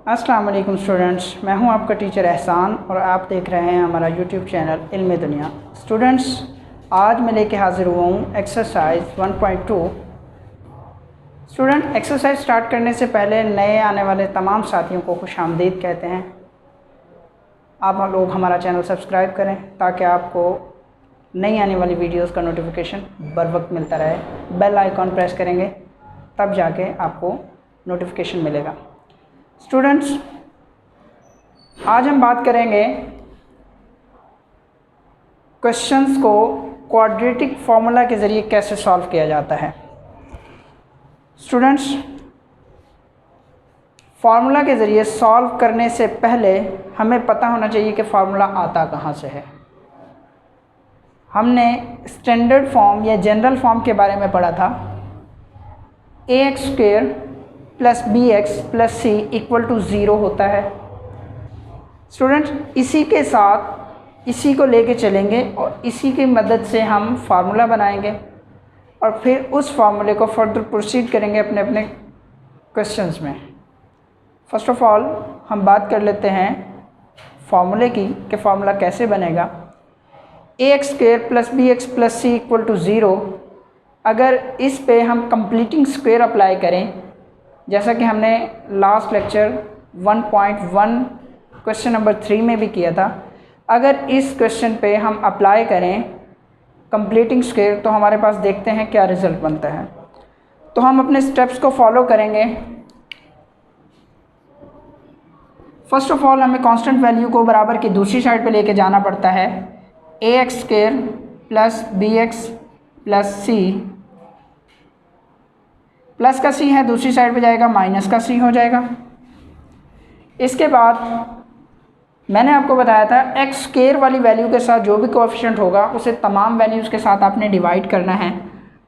अस्सलाम वालेकुम स्टूडेंट्स, मैं हूं आपका टीचर एहसान और आप देख रहे हैं हमारा यूट्यूब चैनल इल्म दुनिया। स्टूडेंट्स, आज मैं लेके हाज़िर हुआ हूं एक्सरसाइज 1.2। स्टूडेंट, एक्सरसाइज स्टार्ट करने से पहले नए आने वाले तमाम साथियों को खुशामदीद कहते हैं। आप लोग हमारा चैनल सब्सक्राइब करें ताकि आपको नई आने वाली वीडियोस का नोटिफिकेशन बर वक्त मिलता रहे। बेल आइकॉन प्रेस करेंगे तब जाके आपको नोटिफिकेशन मिलेगा। स्टूडेंट्स, आज हम बात करेंगे क्वेश्चंस को क्वाड्रेटिक फार्मूला के ज़रिए कैसे सॉल्व किया जाता है। स्टूडेंट्स, फार्मूला के ज़रिए सॉल्व करने से पहले हमें पता होना चाहिए कि फार्मूला आता कहाँ से है। हमने स्टैंडर्ड फॉर्म या जनरल फॉर्म के बारे में पढ़ा था। ax² plus bx plus c equal to 0 होता है। स्टूडेंट्स, इसी के साथ इसी को लेके चलेंगे और इसी की मदद से हम फार्मूला बनाएंगे और फिर उस फार्मूले को फर्दर प्रोसीड करेंगे अपने अपने क्वेश्चंस में। फ़र्स्ट ऑफ़ ऑल हम बात कर लेते हैं फार्मूले की कि फार्मूला कैसे बनेगा। ax² plus bx plus c equal to 0। अगर इस पे हम कंप्लीटिंग स्क्वायर अप्लाई करें, जैसा कि हमने लास्ट लेक्चर 1.1 क्वेश्चन नंबर 3 में भी किया था, अगर इस क्वेश्चन पे हम अप्लाई करें कंप्लीटिंग स्क्वायर तो हमारे पास देखते हैं क्या रिज़ल्ट बनता है। तो हम अपने स्टेप्स को फॉलो करेंगे। फर्स्ट ऑफ ऑल हमें कांस्टेंट वैल्यू को बराबर की दूसरी साइड पे लेके जाना पड़ता है। ax² plus bx plus c, plus का c है दूसरी साइड पे जाएगा, माइनस का c हो जाएगा। इसके बाद मैंने आपको बताया था x² वाली वैल्यू के साथ जो भी कोएफिशिएंट होगा उसे तमाम वैल्यूज़ के साथ आपने डिवाइड करना है।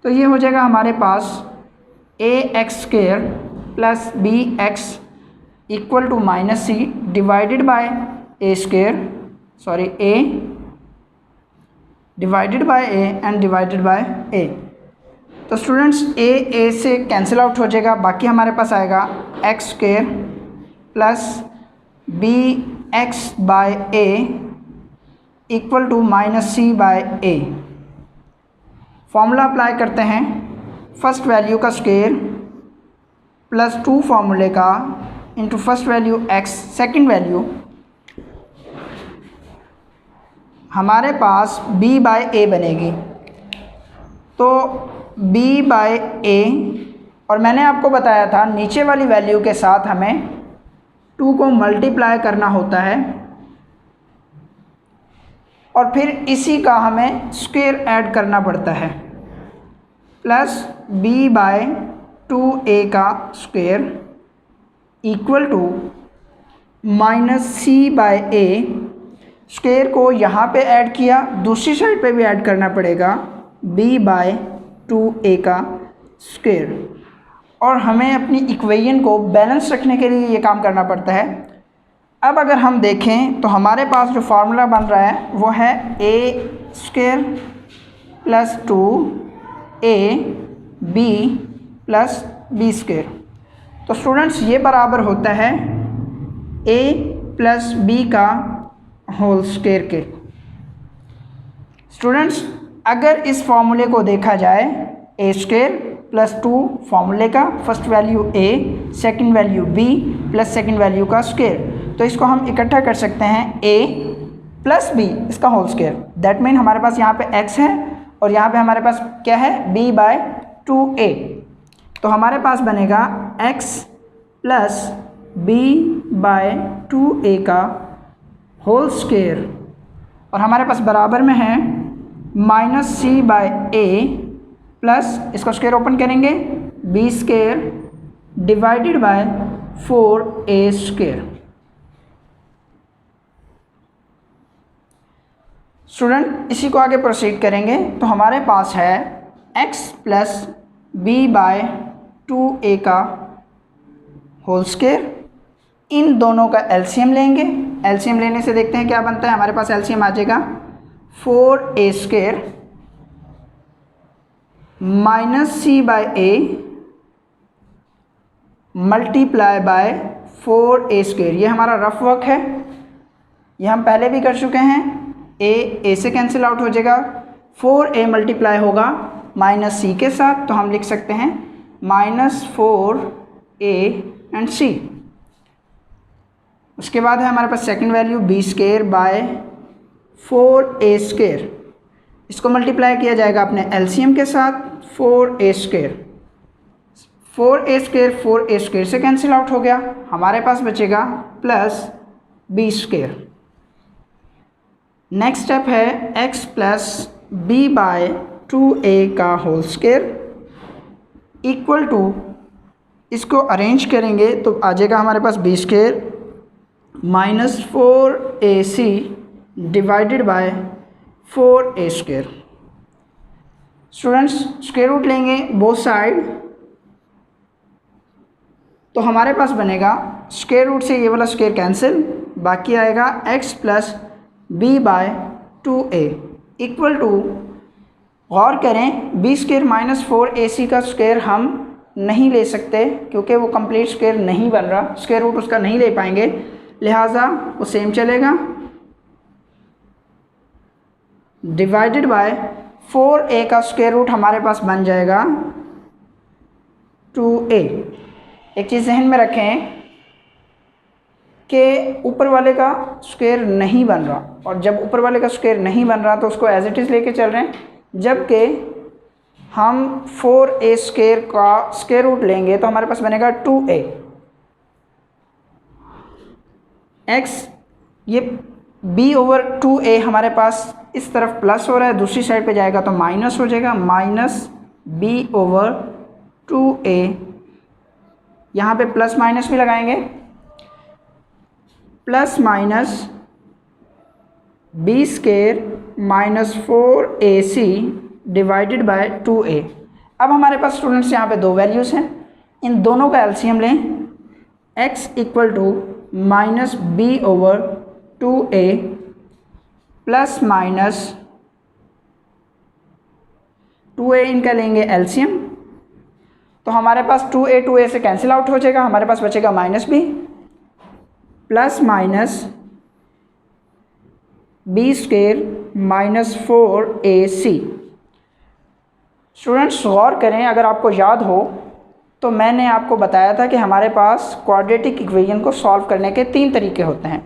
तो ये हो जाएगा हमारे पास ax² plus bx equal to minus c divided by a divided by a and divided by a। तो स्टूडेंट्स, a से कैंसिल आउट हो जाएगा, बाकी हमारे पास आएगा x² plus bx by a equal to minus c by a। Formula apply करते हैं। फर्स्ट वैल्यू का स्क्वायर प्लस 2 फार्मूले का into first value x, second value हमारे पास b बाय a बनेगी। तो b बाय a, और मैंने आपको बताया था नीचे वाली वैल्यू के साथ हमें 2 को मल्टीप्लाई करना होता है और फिर इसी का हमें स्क्वायर ऐड करना पड़ता है। प्लस b बाय 2a का square equal to minus c by a। Square को यहाँ पे ऐड किया, दूसरी साइड पे भी ऐड करना पड़ेगा b बाय 2a का स्क्वायर। और हमें अपनी इक्वेशन को बैलेंस रखने के लिए ये काम करना पड़ता है। अब अगर हम देखें तो हमारे पास जो फार्मूला बन रहा है वो है a² plus 2ab plus b²। तो स्टूडेंट्स, ये बराबर होता है a प्लस b का होल स्क्वायर के। स्टूडेंट्स, अगर इस फॉर्मूले को देखा जाए a² प्लस 2 फार्मूले का first value a, second value b plus second value का स्क्वायर, तो इसको हम इकट्ठा कर सकते हैं a प्लस b इसका होल स्क्वायर। दैट मीन हमारे पास यहाँ पे x है और यहाँ पे हमारे पास क्या है, b बाय 2a। तो हमारे पास बनेगा x plus b by 2a का होल स्क्वायर और हमारे पास बराबर में है minus c by a plus इसका स्क्वायर ओपन करेंगे b² divided by 4a²। Student, इसी को आगे प्रोसीड करेंगे तो हमारे पास है x plus b by 2a का होल स्क्वायर। इन दोनों का एलसीएम लेंगे। एलसीएम लेने से देखते हैं क्या बनता है। हमारे पास एलसीएम आ जाएगा 4a² minus c by a multiply by 4a²। ये हमारा रफ वर्क है, ये हम पहले भी कर चुके हैं। a से कैंसिल आउट हो जाएगा, 4a मल्टीप्लाई होगा माइनस c के साथ, तो हम लिख सकते हैं -4a एंड c। उसके बाद है हमारे पास second value b² bye 4a²। इसको मल्टीप्लाई किया जाएगा अपने एलसीएम के साथ, 4a²। 4a² से कैंसिल आउट हो गया, हमारे पास बचेगा प्लस b²। नेक्स्ट स्टेप है x plus b by 2a का होल स्क्वायर इक्वल टू, इसको अरेंज करेंगे तो आ जाएगा हमारे पास b² minus 4ac divided by 4a²। Students square root लेंगे बोथ साइड, तो हमारे पास बनेगा स्क्वायर रूट से ये वाला स्क्वायर कैंसिल, बाकी आएगा x plus b by 2a equal to, गौर करें b² माइनस 4ac का स्क्वायर हम नहीं ले सकते क्योंकि वो कंप्लीट स्क्वायर नहीं बन रहा, स्क्वायर रूट उसका नहीं ले पाएंगे, लिहाजा वो सेम चलेगा, डिवाइडेड बाय 4a का स्क्वायर रूट हमारे पास बन जाएगा 2a। एक चीज़ जहन में रखें कि ऊपर वाले का स्क्वायर नहीं बन रहा, और जब ऊपर वाले का स्क्वायर नहीं बन रहा तो उसको एज इट इज़ लेके चल रहे हैं, जबकि हम 4a² का स्क्वायर रूट लेंगे तो हमारे पास बनेगा 2a। x ये b/2a हमारे पास इस तरफ प्लस हो रहा है, दूसरी साइड पे जाएगा तो माइनस हो जाएगा, माइनस b/2a। यहाँ पे प्लस माइनस भी लगाएंगे, plus minus b² minus 4ac divided by 2a। अब हमारे पास स्टूडेंट्स यहाँ पे दो वैल्यूज़ हैं, इन दोनों का एलसीएम लें, x equal to minus b/2a plus minus 2a, इनका लेंगे एलसीएम, तो हमारे पास 2a से कैंसिल आउट हो जाएगा, हमारे पास बचेगा minus b plus minus b² minus 4ac। Students गौर करें, अगर आपको याद हो तो मैंने आपको बताया था कि हमारे पास क्वाड्रेटिक इक्वेशन को सॉल्व करने के 3 तरीके होते हैं।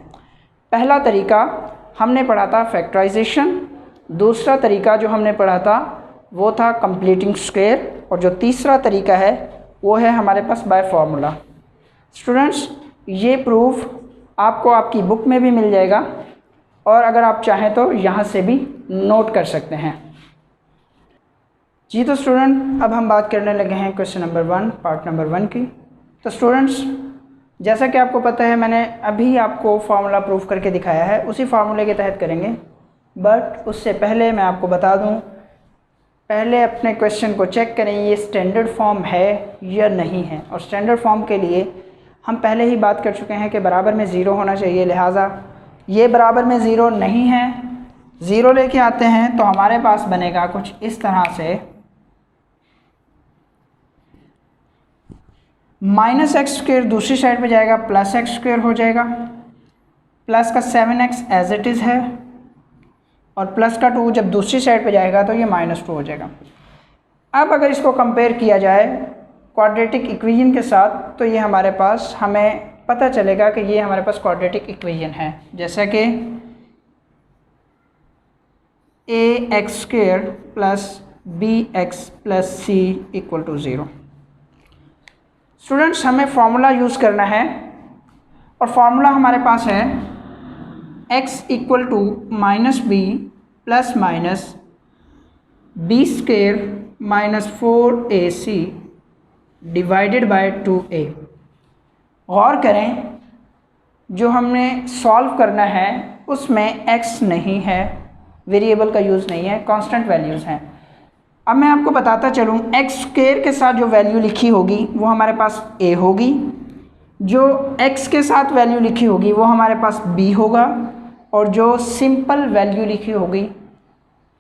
पहला तरीका हमने पढ़ा था फैक्टराइजेशन, दूसरा तरीका जो हमने पढ़ा था वो था कंप्लीटिंग स्क्वायर, और जो तीसरा तरीका है वो है हमारे पास बाय फार्मूला। स्टूडेंट्स ये प्रूफ आपको आपकी बुक में भी मिल जाएगा, और अगर आप चाहें तो यहाँ से भी नोट कर सकते हैं। जी तो स्टूडेंट अब हम बात करने लगे हैं क्वेश्चन नंबर 1 पार्ट नंबर 1 की। तो स्टूडेंट्स जैसा कि आपको पता है मैंने अभी आपको फार्मूला प्रूफ करके दिखाया है, उसी फार्मूले के तहत करेंगे, बट उससे पहले मैं आपको बता दूं, पहले अपने क्वेश्चन को चेक करें ये स्टैंडर्ड फॉर्म है या नहीं है। और स्टैंडर्ड फॉर्म के लिए हम पहले ही बात कर चुके हैं कि बराबर में ज़ीरो होना चाहिए, लिहाजा ये बराबर में ज़ीरो नहीं है, ज़ीरो लेके आते हैं तो हमारे पास बनेगा कुछ इस तरह से, -x² दूसरी साइड पे जाएगा प्लस x² हो जाएगा, प्लस का 7x एज इट इज़ है, और प्लस का 2 जब दूसरी साइड पे जाएगा तो ये -2 हो जाएगा। अब अगर इसको कंपेयर किया जाए क्वाड्रेटिक इक्वेशन के साथ तो ये हमारे पास हमें पता चलेगा कि ये हमारे पास क्वाड्रेटिक इक्वेशन है, जैसा कि ax² plus bx plus c equal to 0। Students हमें फार्मूला यूज़ करना है, और फार्मूला हमारे पास है x equal to minus b plus minus b² minus 4ac divided by 2a। गौर करें जो हमने सॉल्व करना है उसमें x नहीं है, वेरिएबल का यूज़ नहीं है, कांस्टेंट वैल्यूज़ हैं। अब मैं आपको बताता चलूँ x² के साथ जो वैल्यू लिखी होगी वो हमारे पास a होगी, जो x के साथ वैल्यू लिखी होगी वो हमारे पास b होगा, और जो सिंपल वैल्यू लिखी होगी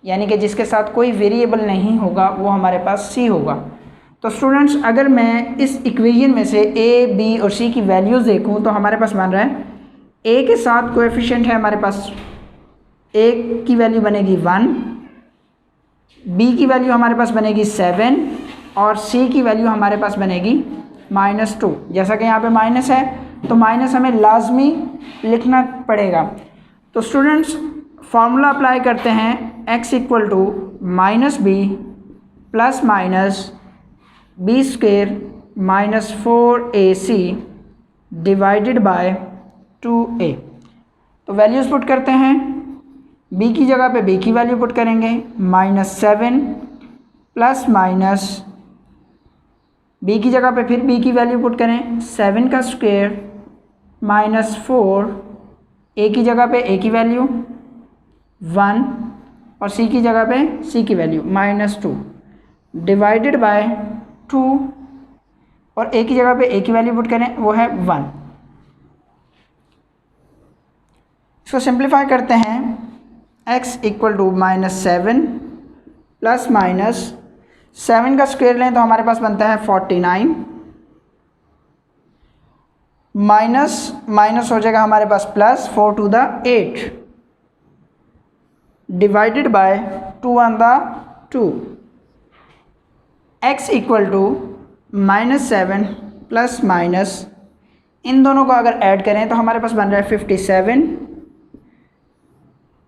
यानी कि जिसके साथ कोई वेरिएबल नहीं होगा वो हमारे पास c होगा। तो स्टूडेंट्स अगर मैं इस इक्वेशन में से ए, बी और सी की वैल्यूज़ देखूं तो हमारे पास बन रहा है ए के साथ कोएफिशिएंट है हमारे पास, ए की वैल्यू बनेगी 1, बी की वैल्यू हमारे पास बनेगी 7 और सी की वैल्यू हमारे पास बनेगी -2। जैसा कि यहाँ पे माइनस है तो माइनस हमें लाजमी लिखना पड़ेगा। तो स्टूडेंट्स फार्मूला अप्लाई करते हैं, x equal to -b plus minus B square minus 4ac divided by 2a। तो वैल्यूज़ पुट करते हैं, b की जगह पे b की वैल्यू पुट करेंगे -7 प्लस माइनस b की जगह पे फिर b की वैल्यू पुट करें 7 का स्क्वायर -4, a की जगह पे a की वैल्यू 1 और c की जगह पे c की वैल्यू -2 डिवाइडेड बाय 2 और a की जगह पे a की वैल्यू पुट करें वो है 1। इसको सिंप्लीफाई करते हैं, x equal to -7 plus minus 7 का स्क्वायर लें तो हमारे पास बनता है 49, माइनस माइनस हो जाएगा हमारे पास plus 4 to the 8 divided by 2 on the 2। x equal to -7 plus minus इन दोनों को अगर ऐड करें तो हमारे पास बन रहा है 57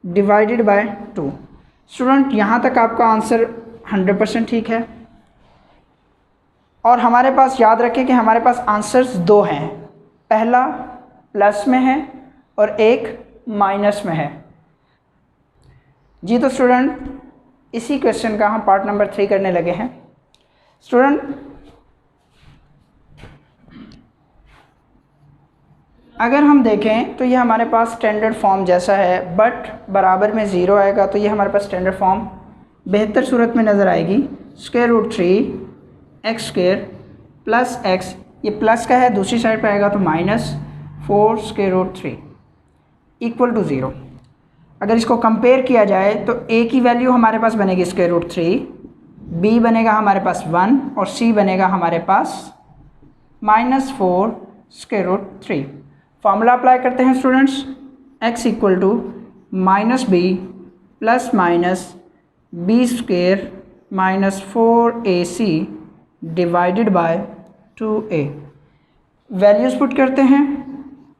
डिवाइडेड बाय 2। स्टूडेंट यहाँ तक आपका आंसर 100% ठीक है। और हमारे पास याद रखें कि हमारे पास आंसर्स दो हैं, पहला प्लस में है और एक माइनस में है। जी तो स्टूडेंट इसी क्वेश्चन का हम पार्ट नंबर 3 करने लगे हैं। स्टूडेंट अगर हम देखें तो ये हमारे पास स्टैंडर्ड फॉर्म जैसा है, बट बराबर में 0 आएगा तो ये हमारे पास स्टैंडर्ड फॉर्म बेहतर सूरत में नज़र आएगी। √3 x स्क्वायर प्लस x, ये प्लस का है, दूसरी साइड पर आएगा तो -4 √3 इक्वल टू 0। अगर इसको कंपेयर किया जाए तो a की वैल्यू हमारे पास बनेगी √3, b बनेगा हमारे पास 1 और c बनेगा हमारे पास -4 √3। फार्मूला अप्लाई करते हैं students, x equal to -b plus minus B square -4ac divided by 2a। Values put करते हैं,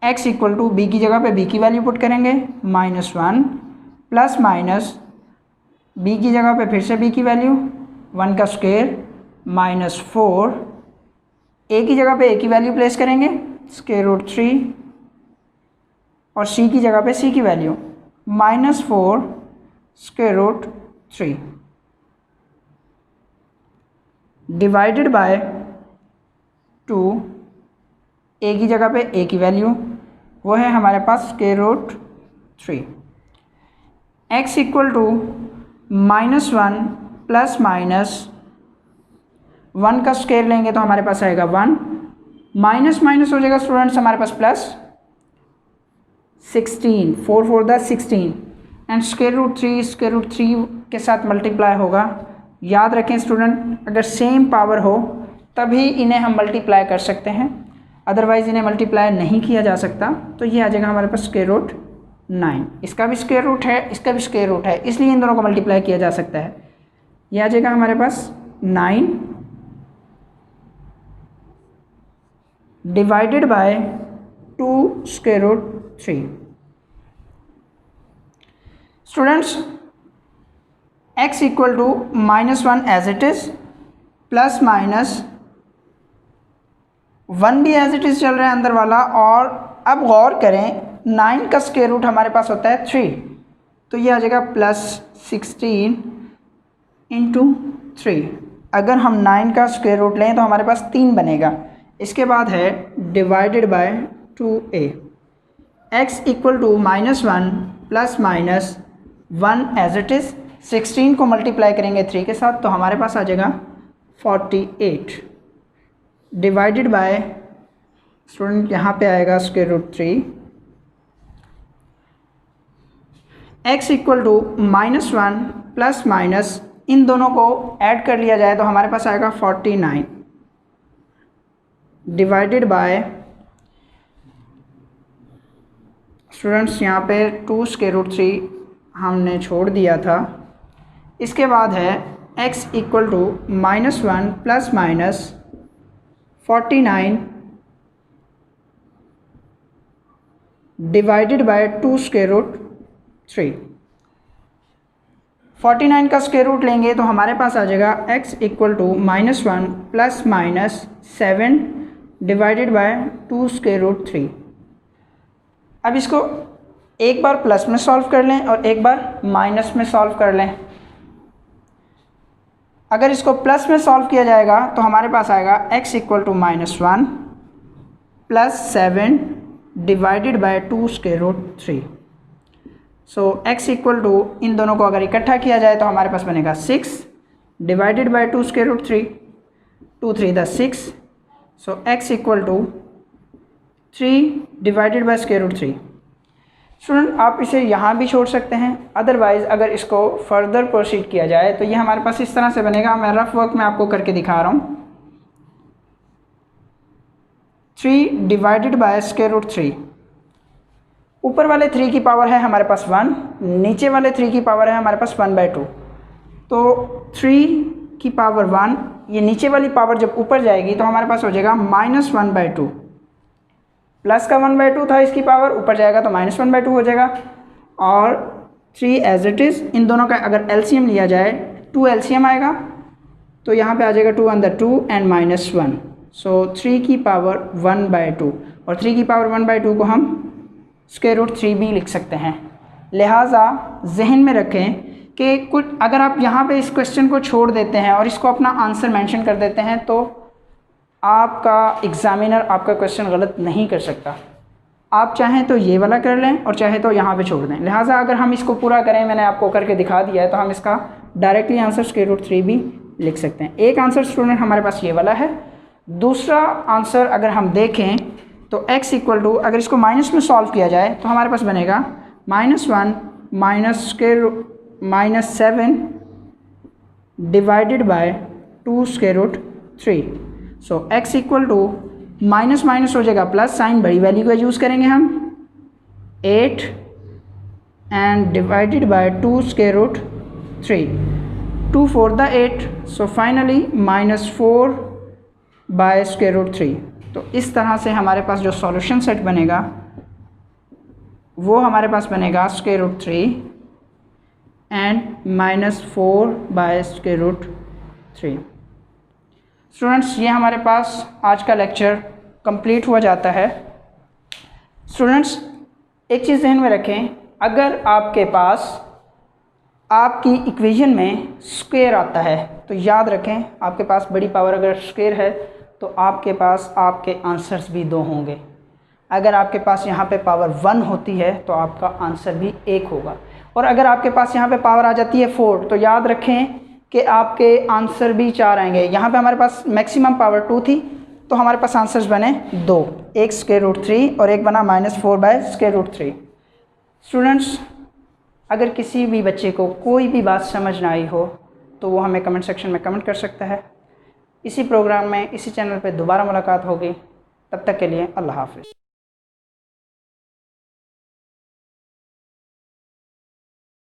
x इक्वल टू b की जगह पे b की वैल्यू पुट करेंगे -1 प्लस माइनस b की जगह पे फिर से b की वैल्यू 1 का स्क्वायर -4, a की जगह पे a की वैल्यू प्लेस करेंगे √3 और c की जगह पे c की वैल्यू -4 √3 डिवाइडेड बाय 2। a की जगह पे a की वैल्यू वो है हमारे पास √3। x equal to -1 plus minus 1 का स्क्वायर लेंगे तो हमारे पास आएगा 1, माइनस माइनस हो जाएगा स्टूडेंट्स हमारे पास प्लस 16, 4 4 द 16 एंड √3 के साथ मल्टीप्लाई होगा। याद रखें स्टूडेंट अगर सेम पावर हो तभी इन्हें हम मल्टीप्लाई कर सकते हैं, अदरवाइज़ इन्हें मल्टीप्लाई नहीं किया जा सकता। तो ये आ जाएगा हमारे पास √9, इसका भी स्क्वायर रूट है, इसका भी स्क्वायर रूट है, इसलिए इन दोनों को मल्टीप्लाई किया जा सकता है। ये आ जाएगा हमारे पास 9 divided by 2 √3। Students x equal to -1 as it is plus minus 1 भी एज इट इज़ चल रहा है अंदर वाला। और अब गौर करें 9 का स्क्वायर रूट हमारे पास होता है 3, तो ये आ जाएगा +16 × 3। अगर हम 9 का स्क्वायर रूट लें तो हमारे पास 3 बनेगा। इसके बाद है divided by 2a। x equal to -1 plus minus 1 as it is, 16 को मल्टीप्लाई करेंगे 3 के साथ तो हमारे पास आ जाएगा 48 डिवाइडेड बाय स्टूडेंट यहाँ पे आएगा √3। x equal to -1 plus minus इन दोनों को ऐड कर लिया जाए तो हमारे पास आएगा 49 डिवाइडेड बाय, स्टूडेंट्स यहाँ पे 2√3 हमने छोड़ दिया था। इसके बाद है x equal to -1 plus minus 49 divided by 2√3। 49 का स्क्वायर रूट लेंगे तो हमारे पास आ जाएगा x equal to -1 plus minus 7 divided by 2√3। अब इसको एक बार प्लस में सॉल्व कर लें और एक बार माइनस में सॉल्व कर लें। अगर इसको प्लस में सॉल्व किया जाएगा तो हमारे पास आएगा x equal to -1 plus 7 divided by 2√3। So x equal to, इन दोनों को अगर इकट्ठा किया जाए तो हमारे पास बनेगा 6 डिवाइडेड बाय 2√3, 2 3 द 6। So x equal to 3 divided by √3। Student आप इसे यहाँ भी छोड़ सकते हैं, अदरवाइज़ अगर इसको फर्दर प्रोसीड किया जाए तो ये हमारे पास इस तरह से बनेगा। मैं रफ वर्क में आपको करके दिखा रहा हूँ। 3 डिवाइडेड बाय √3, ऊपर वाले 3 की पावर है हमारे पास 1, नीचे वाले 3 की पावर है हमारे पास 1/2। तो 3 की पावर 1, ये नीचे वाली पावर जब ऊपर जाएगी तो हमारे पास हो जाएगा -1/2। प्लस का 1/2 था इसकी पावर, ऊपर जाएगा तो -1/2 हो जाएगा। और 3 एज इट इज़, इन दोनों का अगर एलसीएम लिया जाए 2 एलसीएम आएगा तो यहाँ पे आ जाएगा 2 × 2 एंड -1। सो 3 की पावर 1/2 और 3 की पावर 1/2 को हम √3 भी लिख सकते हैं। लिहाजा जहन में रखें कि कुछ अगर आप यहाँ पे इस क्वेश्चन को छोड़ देते हैं और इसको अपना आंसर मेंशन कर देते हैं तो आपका एग्ज़ामिनर आपका क्वेश्चन गलत नहीं कर सकता। आप चाहें तो ये वाला कर लें और चाहे तो यहाँ पे छोड़ दें। लिहाजा अगर हम इसको पूरा करें, मैंने आपको करके दिखा दिया है, तो हम इसका डायरेक्टली आंसर √3 भी लिख सकते हैं। एक आंसर स्टूडेंट हमारे पास ये वाला है। दूसरा आंसर अगर हम देखें तो x इक्वल टू, अगर इसको माइनस में सॉल्व किया जाए तो हमारे पास बनेगा -1 -7 divided by 2√3। So x equal to minus minus हो जाएगा प्लस, साइन बड़ी वैल्यू का यूज़ करेंगे हम, 8 एंड डिवाइडेड बाय 2√3, 2 4 द 8। So finally -4 by √3। तो इस तरह से हमारे पास जो सॉल्यूशन सेट बनेगा वो हमारे पास बनेगा √3 एंड -4 बाय √3। स्टूडेंट्स ये हमारे पास आज का लेक्चर कंप्लीट हुआ जाता है। स्टूडेंट्स एक चीज़ ध्यान में रखें, अगर आपके पास आपकी इक्वेशन में स्क्वायर आता है तो याद रखें आपके पास बड़ी पावर अगर स्क्वायर है तो आपके पास आपके आंसर्स भी 2 होंगे। अगर आपके पास यहाँ पे पावर 1 होती है तो आपका आंसर भी 1 होगा, और अगर आपके पास यहाँ पे पावर आ जाती है 4 तो याद रखें कि आपके आंसर भी 4 आएंगे। यहाँ पे हमारे पास मैक्सिमम पावर 2 थी तो हमारे पास आंसर्स बने 2, एक √3 और एक बना -4 बाय √3। स्टूडेंट्स अगर किसी भी बच्चे को कोई भी बात समझ ना आई हो तो वो हमें कमेंट सेक्शन में कमेंट कर सकता है। इसी प्रोग्राम में इसी चैनल पे दोबारा मुलाकात होगी, तब तक के लिए अल्लाह हाफ़िज़।